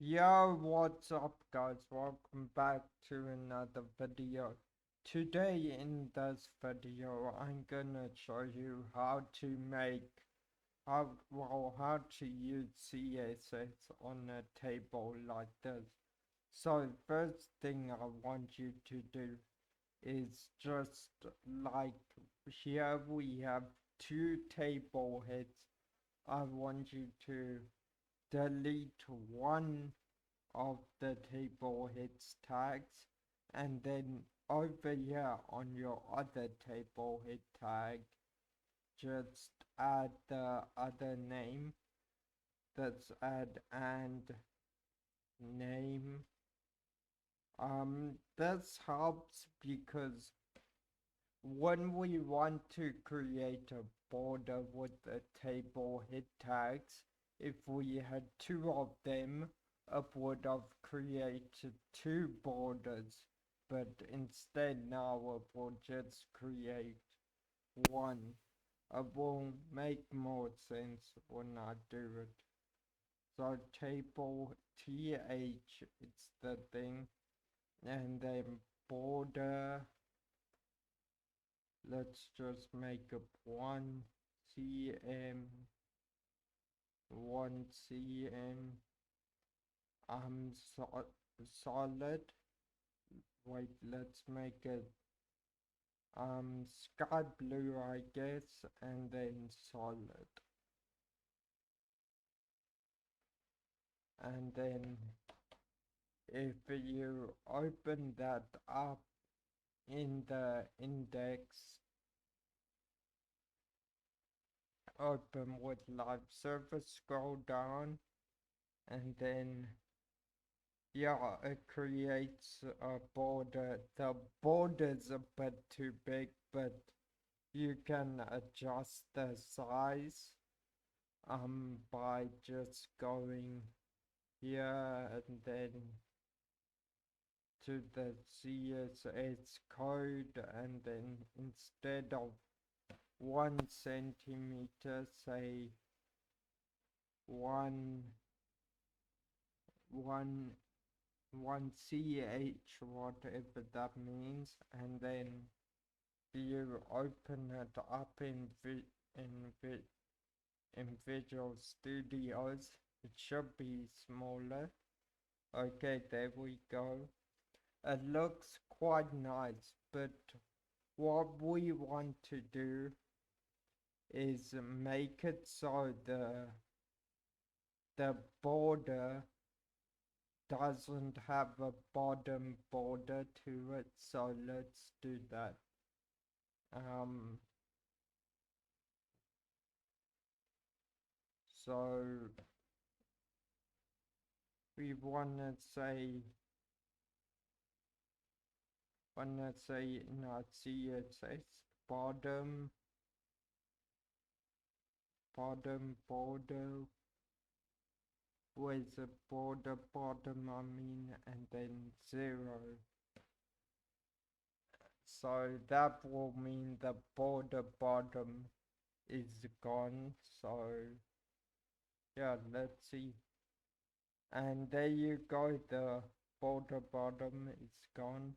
Yo, what's up guys? Welcome back to another video. Today in this video I'm gonna show you how to make how to use CSS on a table like this. So first thing I want you to do is just like here we have two table heads. I want you to delete one of the table heads tags, and then over here on your other table head tag just add the other name. Let's add and name. This helps because when we want to create a border with the table head tags, if we had two of them, it would have created two borders, but instead now it will just create one. It will make more sense when I do it. So table th, it's the thing, and then border, let's just make it 1 cm, 1 cm, solid. Wait, let's make it sky blue, I guess, and then solid. And then if you open that up in the index, open with live server, scroll down, and then yeah, it creates a border. The border's a bit too big, but you can adjust the size by just going here and then to the CSS code, and then instead of 1 centimeter, say 1 ch, whatever that means, and then you open it up in Visual Studios. It should be smaller. Okay, there we go. It looks quite nice, but what we want to do is make it so the border doesn't have a bottom border to it. So let's do that. So we wanna say not CSS bottom border. Where's the border bottom, I mean, and then 0. So that will mean the border bottom is gone. So yeah, let's see. And there you go, the border bottom is gone.